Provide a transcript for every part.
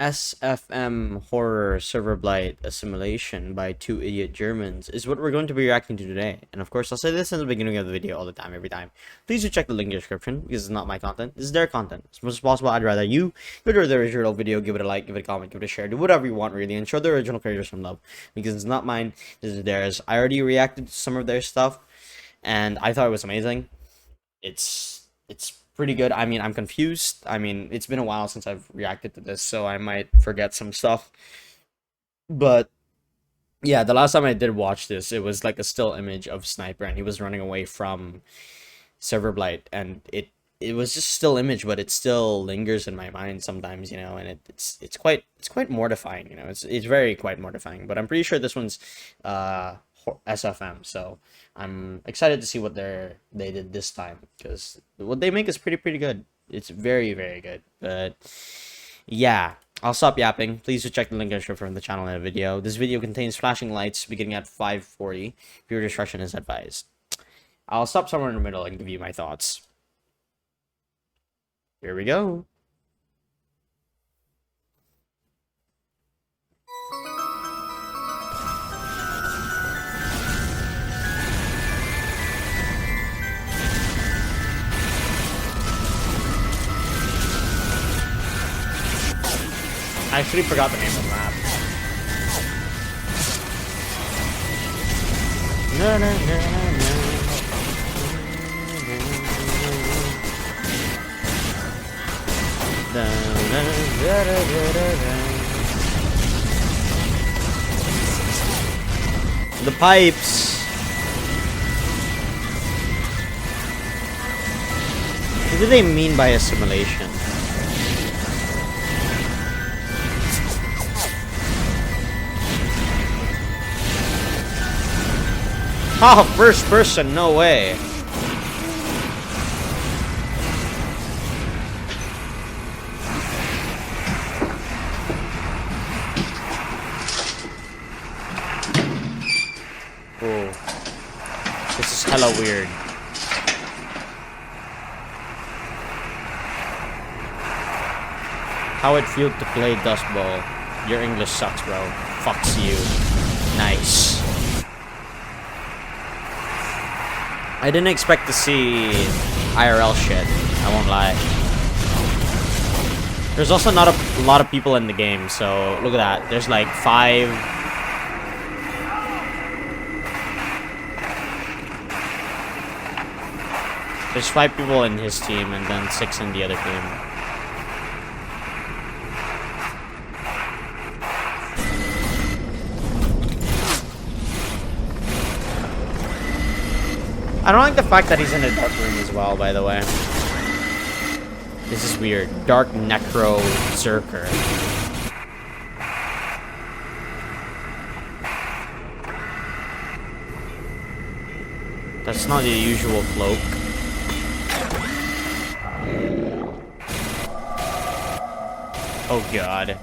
SFM horror server blight assimilation by two idiot Germans is what we're going to be reacting to today. And of course, I'll say this in the beginning of the video all the time, every time. Please do check the link in the description because it's not my content. This is their content. As much as possible, I'd rather you go to the original video, give it a like, give it a comment, give it a share, do whatever you want really, and show the original creators some love because it's not mine. This is theirs. I already reacted to some of their stuff, and I thought it was amazing. It's pretty good. I mean, I'm confused. I mean, it's been a while since I've reacted to this, so I might forget some stuff. But yeah, the last time I did watch this, it was like a still image of Sniper, and he was running away from ServerBlight, and it was just still image, but it still lingers in my mind sometimes, and it's quite mortifying, it's very quite mortifying. But I'm pretty sure this one's SFM, so I'm excited to see what they did this time because what they make is pretty good. It's very good. But yeah, I'll stop yapping. Please do check the link in the description from the channel in the video. This video contains flashing lights beginning at 5:40. Viewer discretion is advised. I'll stop somewhere in the middle and give you my thoughts. Here we go. I actually forgot the name of the map. No, no, no, no, no. Da, da, da, da, da, da. The pipes. What do they mean by assimilation? Oh, first person, no way. Oh, this is hella weird. How it felt to play Dust Bowl. Your English sucks, bro. Fucks you. Nice. I didn't expect to see IRL shit, I won't lie. There's also not a lot of people in the game, so look at that. There's like 5. There's 5 people in his team and then 6 in the other team. I don't like the fact that he's in a dark room as well, by the way. This is weird. Dark Necro Zerker. That's not the usual cloak. Oh god.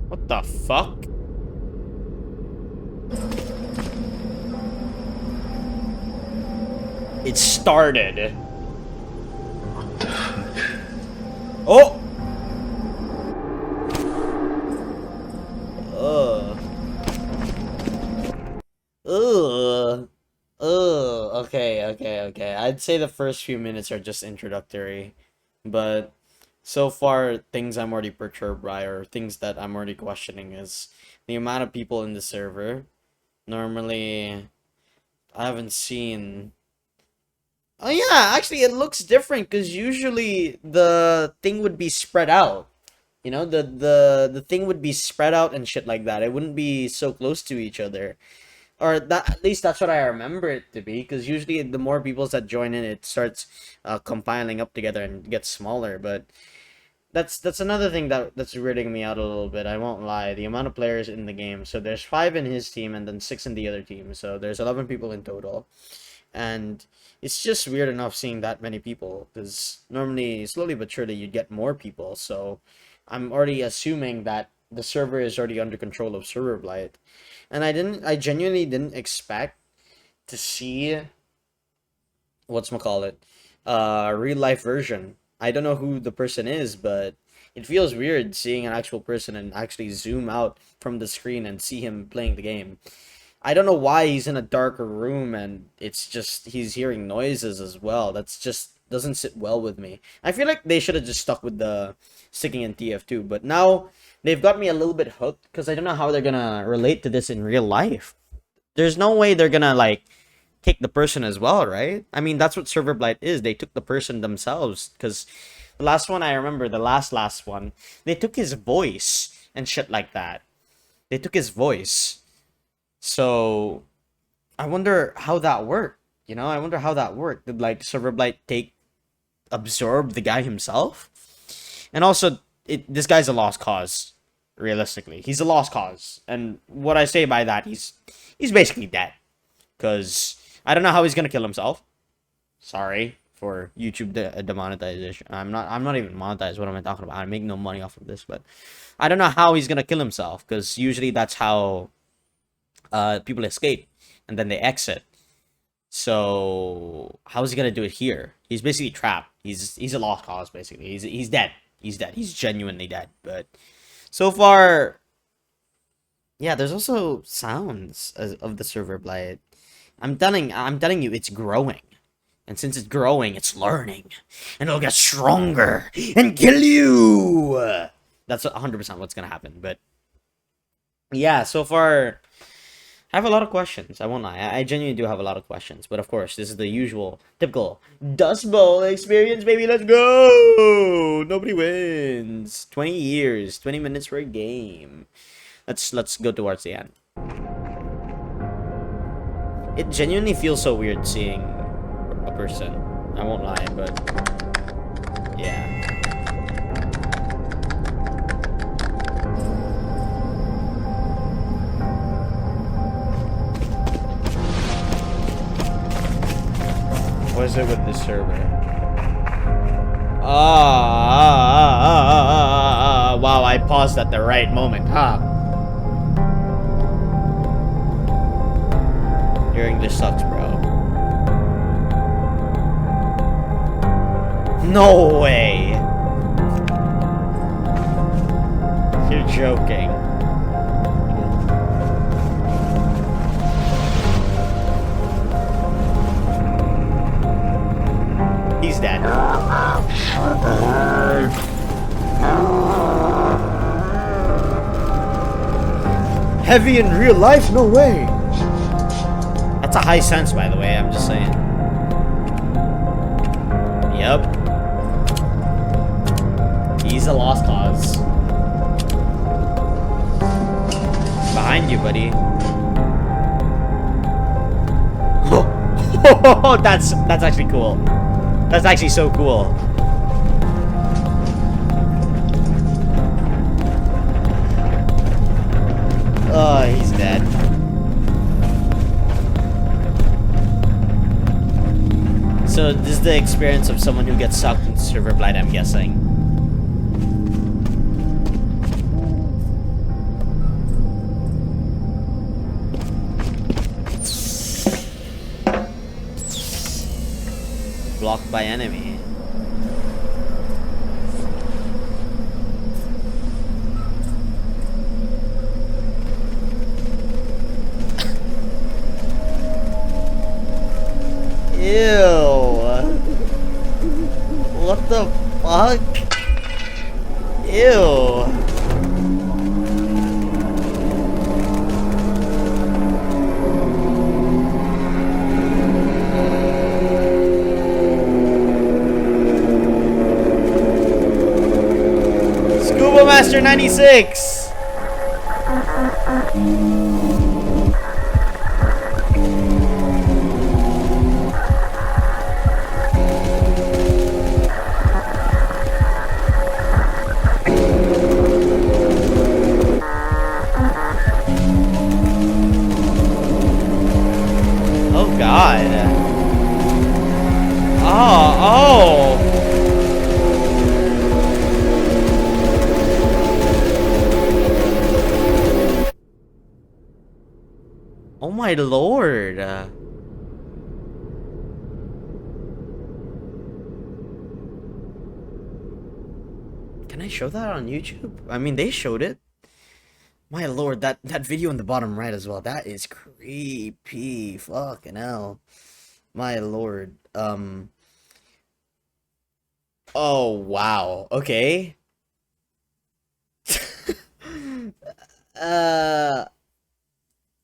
What the fuck? It started. What the fuck? Oh! Ugh. Ugh. Ugh. Okay. I'd say the first few minutes are just introductory. But so far, things I'm already perturbed by, or things that I'm already questioning, is the amount of people in the server. Normally, I haven't seen... Oh yeah, actually it looks different because usually the thing would be spread out. The thing would be spread out and shit like that. It wouldn't be so close to each other. Or that, at least that's what I remember it to be, because usually the more people that join in, it starts compiling up together and gets smaller. But That's another thing that's weirding me out a little bit. I won't lie. The amount of players in the game. So there's 5 in his team and then 6 in the other team. So there's 11 people in total. And it's just weird enough seeing that many people, because normally, slowly but surely, you'd get more people. So I'm already assuming that the server is already under control of ServerBlight. And I genuinely didn't expect to see whatchamacallit, real life version. I don't know who the person is, but it feels weird seeing an actual person and actually zoom out from the screen and see him playing the game. I don't know why he's in a darker room and it's just he's hearing noises as well. That's just doesn't sit well with me. I feel like they should have just stuck with the sticking in TF2, but now they've got me a little bit hooked because I don't know how they're gonna relate to this in real life. There's no way they're gonna like take the person as well, right? I mean, that's what ServerBlight is. They took the person themselves, because the last one I remember, the last one, they took his voice and shit like that. They took his voice. So I wonder how that worked. You know, I wonder how that worked. Did like ServerBlight absorb the guy himself? And also, this guy's a lost cause. Realistically, he's a lost cause. And what I say by that, he's basically dead. Because I don't know how he's gonna kill himself. Sorry for YouTube demonetization. I'm not even monetized. What am I talking about? I make no money off of this, but I don't know how he's gonna kill himself, because usually that's how people escape and then they exit. So how is he gonna do it here? He's basically trapped. He's a lost cause basically. He's dead. He's dead. He's genuinely dead. But so far, yeah. There's also sounds of the ServerBlight. I'm telling you, it's growing. And since it's growing, it's learning. And it'll get stronger and kill you! That's 100% what's gonna happen. But yeah, so far, I have a lot of questions. I won't lie. I genuinely do have a lot of questions. But of course, this is the usual, typical Dust Bowl experience, baby. Let's go! Nobody wins. 20 years, 20 minutes for a game. Let's go towards the end. It genuinely feels so weird seeing a person. I won't lie, but yeah. What is it with this server? Wow, I paused at the right moment, huh? Your English sucks, bro. No way! You're joking. He's dead. Heavy in real life? No way! That's a high sense, by the way, I'm just saying. Yep. He's a lost cause. Behind you, buddy. Oh, that's actually cool. That's actually so cool. Oh, he's dead. So this is the experience of someone who gets sucked into ServerBlight, I'm guessing. Blocked by enemy. Ew. What the fuck? Ew. Scuba Master 96. Oh my lord. Can I show that on YouTube? I mean, they showed it. My lord, that video in the bottom right as well. That is creepy. Fucking hell. My lord. Oh wow. Okay. uh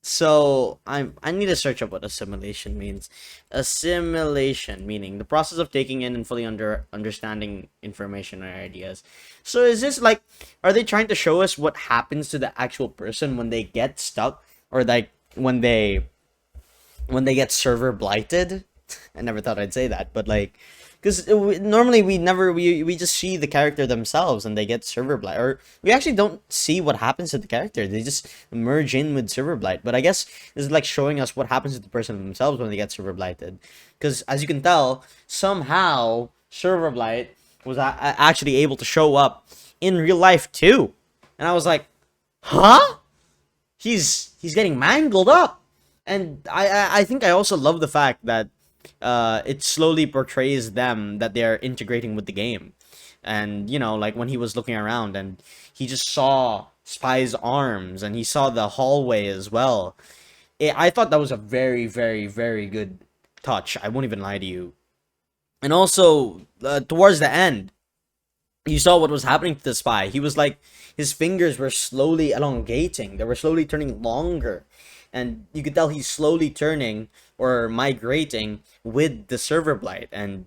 So I need to search up what assimilation means. Assimilation meaning the process of taking in and fully understanding information or ideas. So is this like, are they trying to show us what happens to the actual person when they get stuck, or like when they get server blighted? I never thought I'd say that, but like, because normally we just see the character themselves and they get server blight, or we actually don't see what happens to the character. They just merge in with server blight. But I guess this is like showing us what happens to the person themselves when they get server blighted, because as you can tell, somehow server blight was actually able to show up in real life too, and I was like, huh? He's getting mangled up. And I think I also love the fact that it slowly portrays them that they're integrating with the game. And you know, like when he was looking around and he just saw Spy's arms and he saw the hallway as well. I thought that was a very, very, very good touch. I won't even lie to you. And also, towards the end, you saw what was happening to the spy. He was like, his fingers were slowly elongating. They were slowly turning longer. And you could tell he's slowly turning or migrating with the server blight. And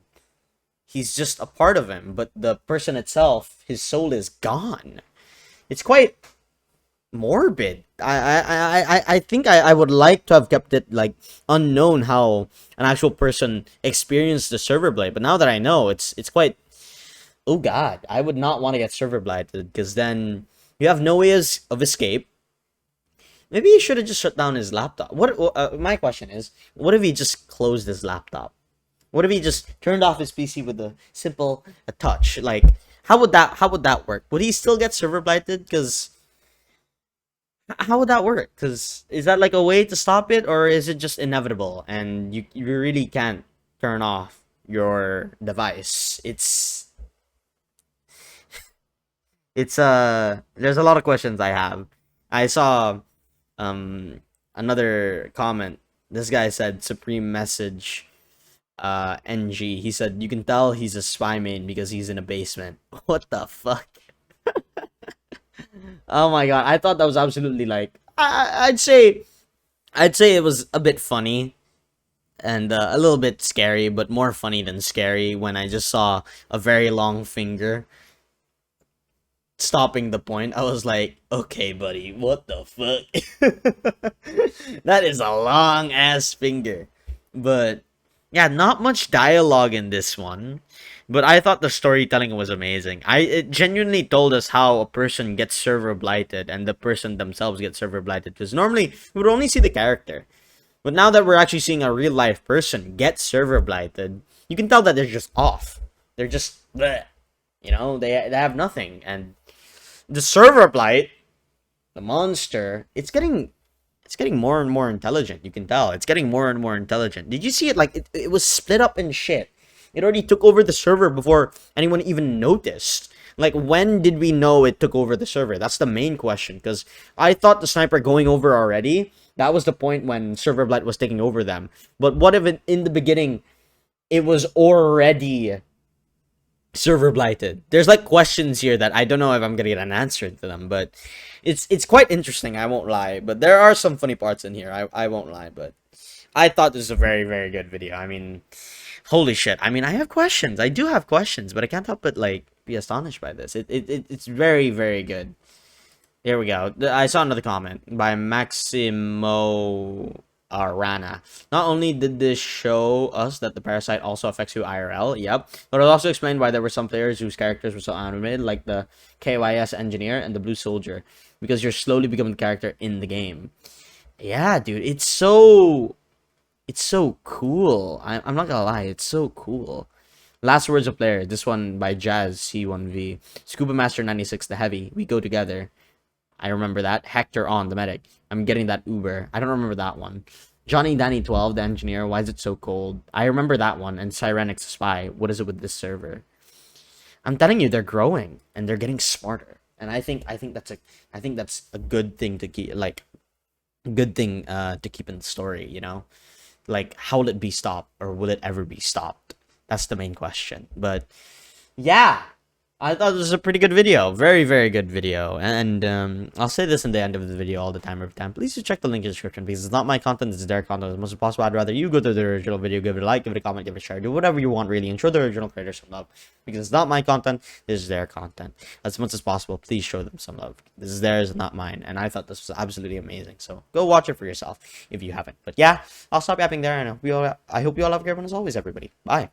he's just a part of him. But the person itself, his soul is gone. It's quite morbid. I think I would like to have kept it like unknown how an actual person experienced the server blight. But now that I know, it's quite, oh god, I would not want to get server blighted, because then you have no ways of escape. Maybe he should have just shut down his laptop. My question is, what if he just closed his laptop? What if he just turned off his PC with a simple touch? Like, how would that work? Would he still get server blighted? Because how would that work? Because is that like a way to stop it, or is it just inevitable and you really can't turn off your device? There's a lot of questions I have. I saw another comment. This guy said supreme message ng. He said you can tell he's a spy main because he's in a basement. What the fuck? Oh my god, I thought that was absolutely like, I'd say it was a bit funny and a little bit scary, but more funny than scary when I just saw a very long finger stopping the point. I was like, okay, buddy, what the fuck? That is a long ass finger. But yeah, not much dialogue in this one. But I thought the storytelling was amazing. It genuinely told us how a person gets server blighted and the person themselves gets server blighted. Because normally we would only see the character. But now that we're actually seeing a real life person get server blighted, you can tell that they're just off. They're just bleh. You know, they have nothing. And the server blight, the monster, it's getting more and more intelligent. You can tell it's getting more and more intelligent. Did you see it? Like it was split up in shit. It already took over the server before anyone even noticed. Like, when did we know it took over the server? That's the main question. Because I thought the sniper going over already, that was the point when server blight was taking over them. But what if in the beginning it was already server blighted? There's like questions here that I don't know if I'm gonna get an answer to them, but it's quite interesting. I won't lie, but there are some funny parts in here. I won't lie, but I thought this was a very, very good video. I mean, holy shit. I mean, I have questions. I do have questions, but I can't help but like be astonished by this. It's very, very good. Here we go. I saw another comment by Maximo Arana. Not only did this show us that the parasite also affects you IRL, yep, but it also explained why there were some players whose characters were so animated, like the KYS engineer and the blue soldier, because you're slowly becoming the character in the game. Yeah, dude, it's so cool. I'm not gonna lie, it's so cool. Last words of player. This one by Jazz C1V. Scuba Master 96, the heavy. We go together. I remember that. Hector on the medic. I'm getting that Uber. I don't remember that one. Johnny Danny 12, the engineer. Why is it so cold? I remember that one. And Cyrenix Spy. What is it with this server? I'm telling you, they're growing and they're getting smarter. And I think that's a good thing to keep, like, good thing to keep in the story. You know, like, how will it be stopped, or will it ever be stopped? That's the main question. But yeah, I thought this was a pretty good video. Very, very good video. And I'll say this in the end of the video all the time, every time. Please just check the link in the description, because it's not my content, it's their content. As much as possible, I'd rather you go to the original video, give it a like, give it a comment, give it a share, do whatever you want, really, and show the original creators some love. Because it's not my content, this is their content. As much as possible, please show them some love. This is theirs, not mine. And I thought this was absolutely amazing. So go watch it for yourself if you haven't. But yeah, I'll stop yapping there, and I hope you all have a great one as always, everybody. Bye.